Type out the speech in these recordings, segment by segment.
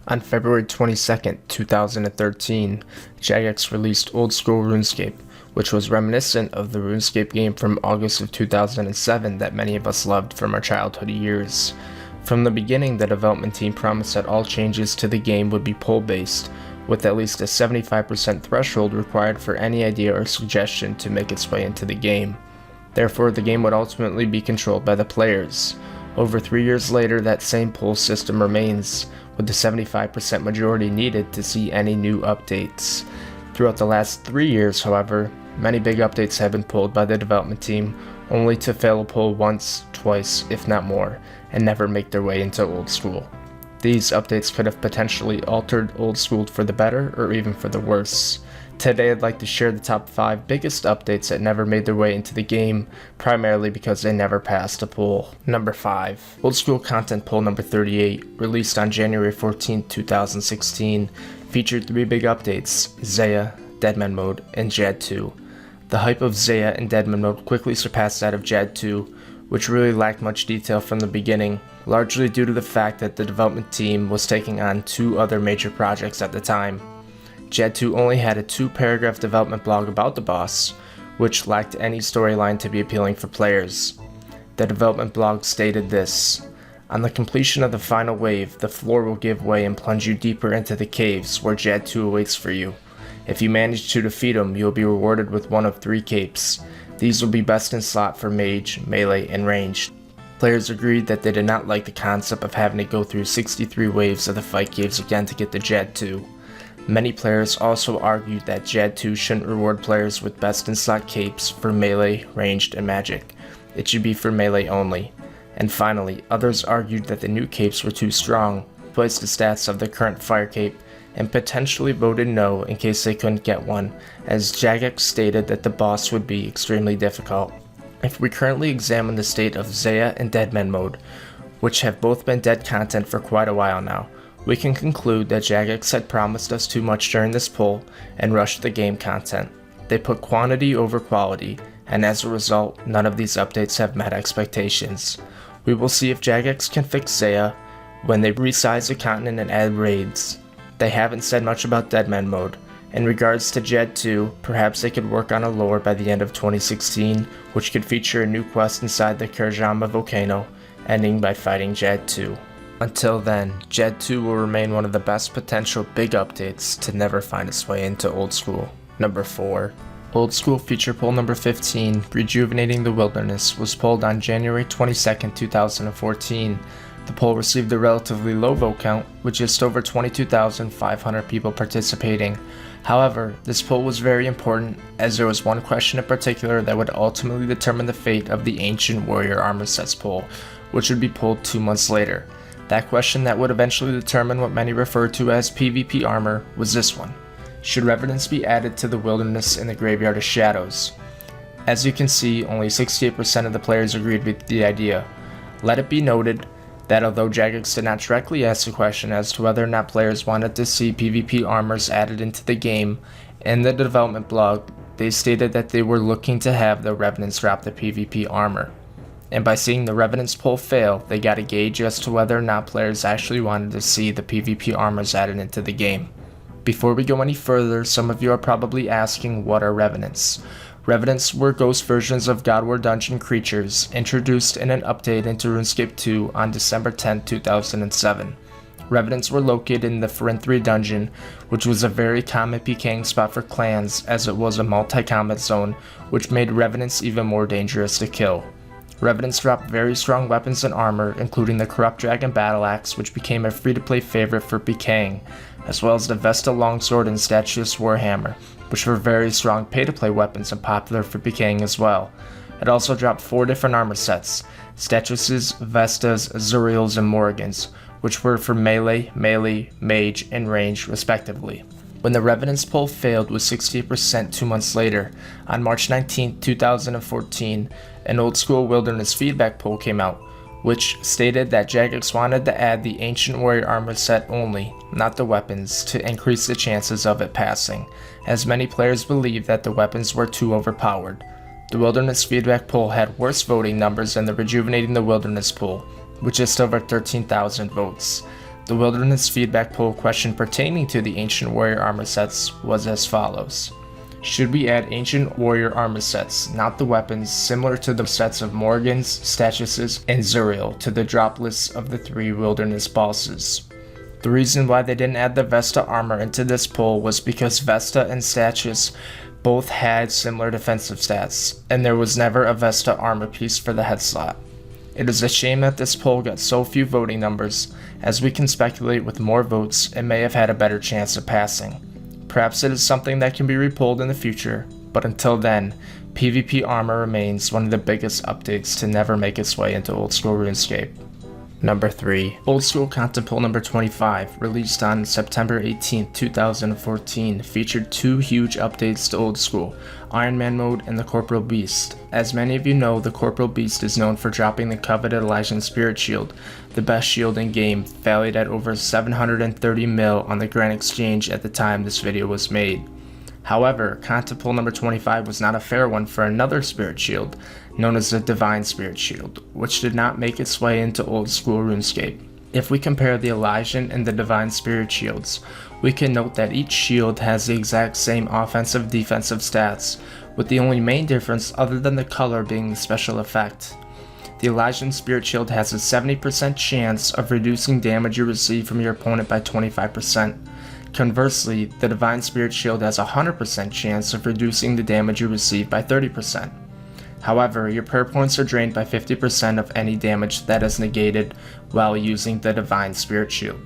On February 22nd, 2013, Jagex released Old School RuneScape, which was reminiscent of the RuneScape game from August of 2007 that many of us loved from our childhood years. From the beginning, the development team promised that all changes to the game would be poll-based, with at least a 75% threshold required for any idea or suggestion to make its way into the game. Therefore, the game would ultimately be controlled by the players. Over 3 years later, that same poll system remains, with the 75% majority needed to see any new updates. Throughout the last 3 years, however, many big updates have been pulled by the development team, only to fail a poll once, twice, if not more, and never make their way into Old School. These updates could have potentially altered Old School for the better or even for the worse. Today I'd like to share the top 5 biggest updates that never made their way into the game, primarily because they never passed a poll. Number 5. Old School Content Poll number 38, released on January 14, 2016, featured 3 big updates: Zeah, Deadman Mode, and Jad 2. The hype of Zeah and Deadman Mode quickly surpassed that of Jad 2, which really lacked much detail from the beginning, largely due to the fact that the development team was taking on 2 other major projects at the time. Jad 2 only had a 2-paragraph development blog about the boss, which lacked any storyline to be appealing for players. The development blog stated this: "On the completion of the final wave, the floor will give way and plunge you deeper into the caves where Jad 2 awaits for you. If you manage to defeat him, you will be rewarded with one of 3 capes. These will be best in slot for mage, melee, and ranged." Players agreed that they did not like the concept of having to go through 63 waves of the fight caves again to get the Jad 2. Many players also argued that Jad 2 shouldn't reward players with best in slot capes for melee, ranged, and magic. It should be for melee only. And finally, others argued that the new capes were too strong, twice the stats of the current fire cape, and potentially voted no in case they couldn't get one, as Jagex stated that the boss would be extremely difficult. If we currently examine the state of Zeah and Deadman Mode, which have both been dead content for quite a while now, we can conclude that Jagex had promised us too much during this poll and rushed the game content. They put quantity over quality, and as a result, none of these updates have met expectations. We will see if Jagex can fix Zeah when they resize the continent and add raids. They haven't said much about Deadman Mode. In regards to Jad 2, perhaps they could work on a lore by the end of 2016, which could feature a new quest inside the Kerjama volcano, ending by fighting Jad 2. Until then, Jad 2 will remain one of the best potential big updates to never find its way into Old School. Number 4. Old School Feature Poll number 15, Rejuvenating the Wilderness, was polled on January 22, 2014. The poll received a relatively low vote count, with just over 22,500 people participating. However, this poll was very important, as there was one question in particular that would ultimately determine the fate of the Ancient Warrior Armor Sets poll, which would be polled 2 months later. That question that would eventually determine what many refer to as PvP armor was this one: should Revenants be added to the Wilderness in the Graveyard of Shadows? As you can see, only 68% of the players agreed with the idea. Let it be noted that although Jagex did not directly ask the question as to whether or not players wanted to see PvP armors added into the game, in the development blog, they stated that they were looking to have the Revenants drop the PvP armor. And by seeing the Revenants poll fail, they got a gauge as to whether or not players actually wanted to see the PvP armors added into the game. Before we go any further, some of you are probably asking, what are Revenants? Revenants were ghost versions of God War Dungeon creatures, introduced in an update into RuneScape 2 on December 10, 2007. Revenants were located in the Farinthri dungeon, which was a very common PKing spot for clans, as it was a multi-combat zone, which made Revenants even more dangerous to kill. Revenants dropped very strong weapons and armor, including the Corrupt Dragon Battle Axe, which became a free-to-play favorite for PKing, as well as the Vesta Longsword and Statuus Warhammer, which were very strong pay-to-play weapons and popular for PKing as well. It also dropped 4 different armor sets: Statuses, Vestas, Azuriels, and Morgans, which were for melee, mage, and range respectively. When the Revenants poll failed with 68% 2 months later, on March 19, 2014, an Old School Wilderness feedback poll came out, which stated that Jagex wanted to add the Ancient Warrior Armor set only, not the weapons, to increase the chances of it passing, as many players believed that the weapons were too overpowered. The Wilderness feedback poll had worse voting numbers than the Rejuvenating the Wilderness poll, with just over 13,000 votes. The wilderness feedback poll question pertaining to the ancient warrior armor sets was as follows. Should we add ancient warrior armor sets, not the weapons, similar to the sets of Morgans, Statuses, and Zuriel, to the drop lists of the 3 wilderness bosses? The reason why they didn't add the Vesta armor into this poll was because Vesta and Status both had similar defensive stats, and there was never a Vesta armor piece for the head slot. It is a shame that this poll got so few voting numbers, as we can speculate with more votes it may have had a better chance of passing. Perhaps it is something that can be repolled in the future, but until then, PvP armor remains one of the biggest updates to never make its way into old school RuneScape. Number 3. Old School Content Poll number 25, released on September 18, 2014, featured 2 huge updates to Old School, Iron Man mode and the Corporal Beast. As many of you know, the Corporal Beast is known for dropping the coveted Elysian Spirit Shield, the best shield in game, valued at over 730 mil on the Grand Exchange at the time this video was made. However, Content Poll number 25 was not a fair one for another Spirit Shield, known as the Divine Spirit Shield, which did not make its way into Old School RuneScape. If we compare the Elysian and the Divine Spirit Shields, we can note that each shield has the exact same offensive-defensive stats, with the only main difference other than the color being the special effect. The Elysian Spirit Shield has a 70% chance of reducing damage you receive from your opponent by 25%. Conversely, the Divine Spirit Shield has a 100% chance of reducing the damage you receive by 30%. However, your prayer points are drained by 50% of any damage that is negated while using the Divine Spirit Shield.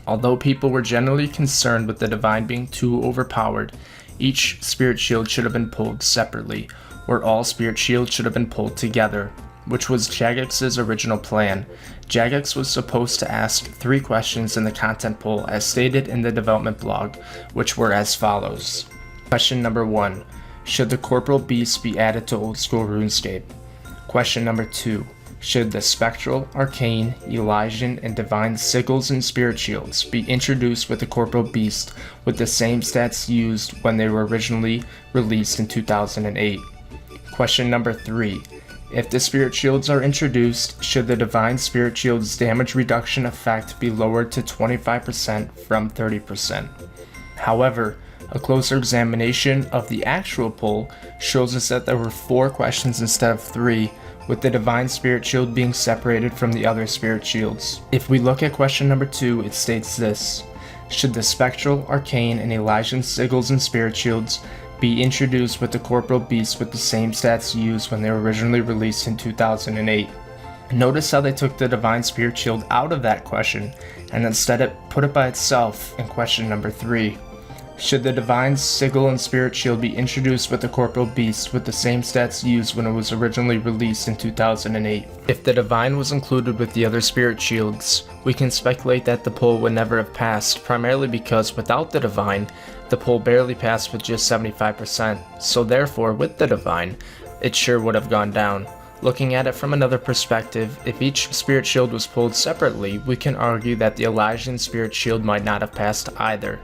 Although people were generally concerned with the Divine being too overpowered, each Spirit Shield should have been pulled separately, or all Spirit Shields should have been pulled together, which was Jagex's original plan. Jagex was supposed to ask 3 questions in the content poll as stated in the development blog, which were as follows. Question number 1. Should the Corporal Beast be added to Old School RuneScape? Question number 2. Should the Spectral, Arcane, Elysian, and Divine Sigils and Spirit Shields be introduced with the Corporal Beast with the same stats used when they were originally released in 2008? Question number 3. If the Spirit Shields are introduced, should the Divine Spirit Shield's damage reduction effect be lowered to 25% from 30%? However, a closer examination of the actual poll shows us that there were 4 questions instead of 3, with the Divine Spirit Shield being separated from the other Spirit Shields. If we look at question number 2, it states this. Should the Spectral, Arcane, and Elysian Sigils and Spirit Shields be introduced with the Corporal Beast with the same stats used when they were originally released in 2008? Notice how they took the Divine Spirit Shield out of that question and instead put it by itself in question number 3. Should the Divine Sigil and Spirit Shield be introduced with the Corporal Beast with the same stats used when it was originally released in 2008? If the Divine was included with the other Spirit Shields, we can speculate that the poll would never have passed, primarily because without the Divine, the poll barely passed with just 75%, so therefore with the Divine, it sure would have gone down. Looking at it from another perspective, if each Spirit Shield was pulled separately, we can argue that the Elysian Spirit Shield might not have passed either.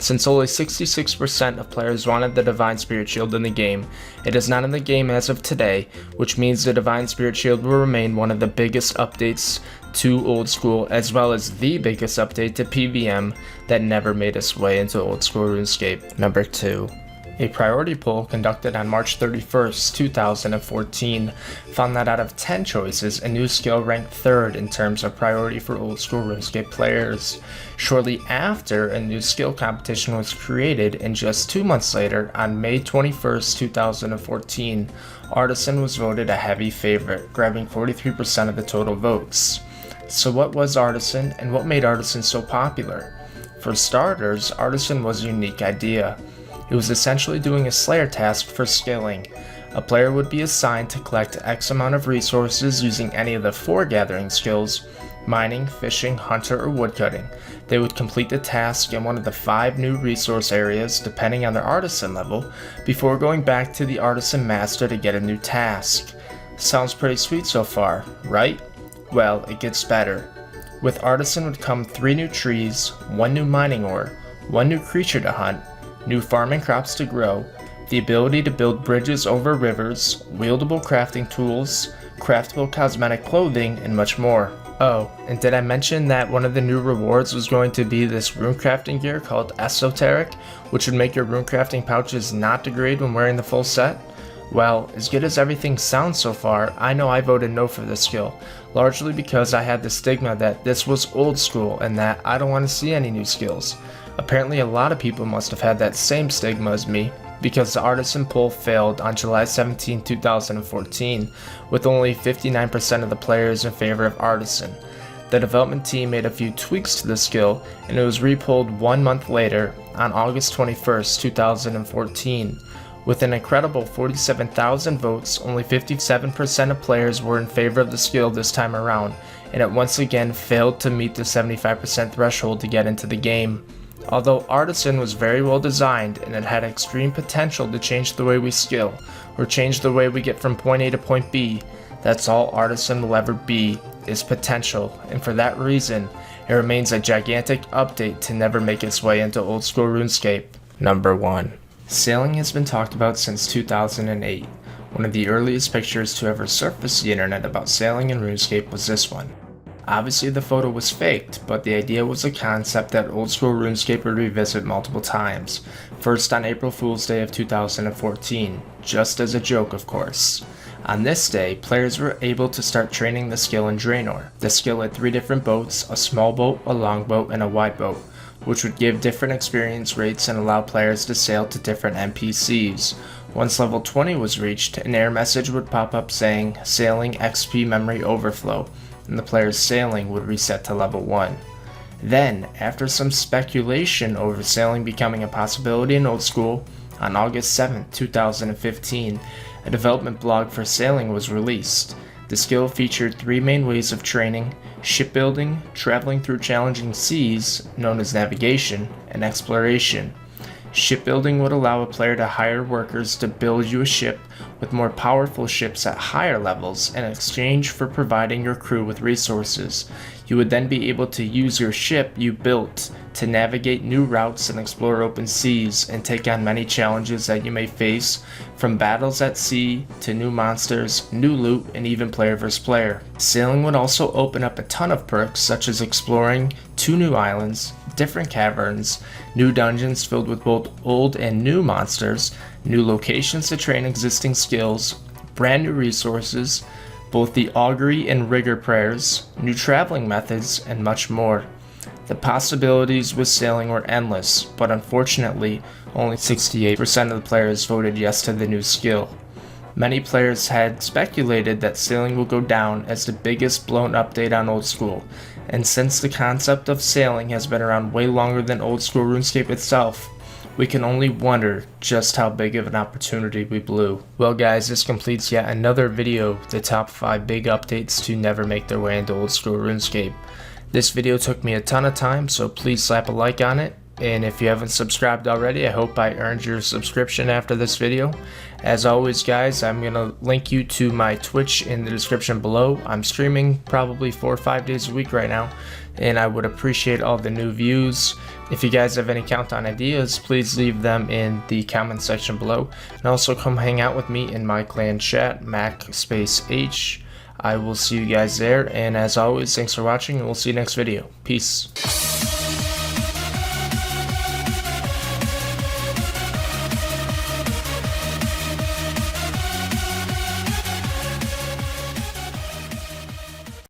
Since only 66% of players wanted the Divine Spirit Shield in the game, it is not in the game as of today, which means the Divine Spirit Shield will remain one of the biggest updates to Old School, as well as the biggest update to PVM that never made its way into Old School RuneScape. Number 2. A priority poll conducted on March 31st, 2014 found that out of 10 choices, a new skill ranked 3rd in terms of priority for Old School RuneScape players. Shortly after, a new skill competition was created, and just 2 months later, on May 21st, 2014, Artisan was voted a heavy favorite, grabbing 43% of the total votes. So what was Artisan, and what made Artisan so popular? For starters, Artisan was a unique idea. It was essentially doing a Slayer task for skilling. A player would be assigned to collect X amount of resources using any of the 4 gathering skills: mining, fishing, hunter, or woodcutting. They would complete the task in one of the 5 new resource areas, depending on their Artisan level, before going back to the Artisan Master to get a new task. Sounds pretty sweet so far, right? Well, it gets better. With Artisan would come 3 new trees, 1 new mining ore, 1 new creature to hunt, new farming crops to grow, the ability to build bridges over rivers, wieldable crafting tools, craftable cosmetic clothing, and much more. Oh, and did I mention that one of the new rewards was going to be this runecrafting gear called Esoteric, which would make your runecrafting pouches not degrade when wearing the full set? Well, as good as everything sounds so far, I know I voted no for this skill, largely because I had the stigma that this was old school and that I don't want to see any new skills. Apparently a lot of people must have had that same stigma as me, because the Artisan poll failed on July 17, 2014, with only 59% of the players in favor of Artisan. The development team made a few tweaks to the skill, and it was repolled 1 month later, on August 21, 2014. With an incredible 47,000 votes, only 57% of players were in favor of the skill this time around, and it once again failed to meet the 75% threshold to get into the game. Although Artisan was very well designed and it had extreme potential to change the way we skill, or change the way we get from point A to point B, that's all Artisan will ever be, is potential, and for that reason, it remains a gigantic update to never make its way into old school RuneScape. Number 1. Sailing has been talked about since 2008. One of the earliest pictures to ever surface the internet about sailing in RuneScape was this one. Obviously the photo was faked, but the idea was a concept that old school RuneScape would revisit multiple times, first on April Fool's Day of 2014, just as a joke of course. On this day, players were able to start training the skill in Draenor. The skill had 3 different boats, a small boat, a long boat, and a wide boat, which would give different experience rates and allow players to sail to different NPCs. Once level 20 was reached, an error message would pop up saying, "Sailing XP memory overflow," and the player's sailing would reset to level 1. Then, after some speculation over sailing becoming a possibility in old school, on August 7, 2015, a development blog for sailing was released. The skill featured 3 main ways of training: shipbuilding, traveling through challenging seas, known as navigation, and exploration. Shipbuilding would allow a player to hire workers to build you a ship with more powerful ships at higher levels in exchange for providing your crew with resources. You would then be able to use your ship you built to navigate new routes and explore open seas and take on many challenges that you may face, from battles at sea to new monsters, new loot, and even player vs player. Sailing would also open up a ton of perks such as exploring 2 new islands, different caverns, new dungeons filled with both old and new monsters, new locations to train existing skills, brand new resources, both the augury and rigor prayers, new traveling methods, and much more. The possibilities with sailing were endless, but unfortunately, only 68% of the players voted yes to the new skill. Many players had speculated that sailing will go down as the biggest blown update on old school, and since the concept of sailing has been around way longer than old school RuneScape itself, we can only wonder just how big of an opportunity we blew. Well guys, this completes yet another video, the top 5 big updates to never make their way into old school RuneScape. This video took me a ton of time, so please slap a like on it. And if you haven't subscribed already, I hope I earned your subscription after this video. As always guys, I'm going to link you to my Twitch in the description below. I'm streaming probably 4 or 5 days a week right now, and I would appreciate all the new views. If you guys have any countdown ideas, please leave them in the comment section below. And also come hang out with me in my clan chat, MacSpaceH. I will see you guys there, and as always, thanks for watching, and we'll see you next video. Peace.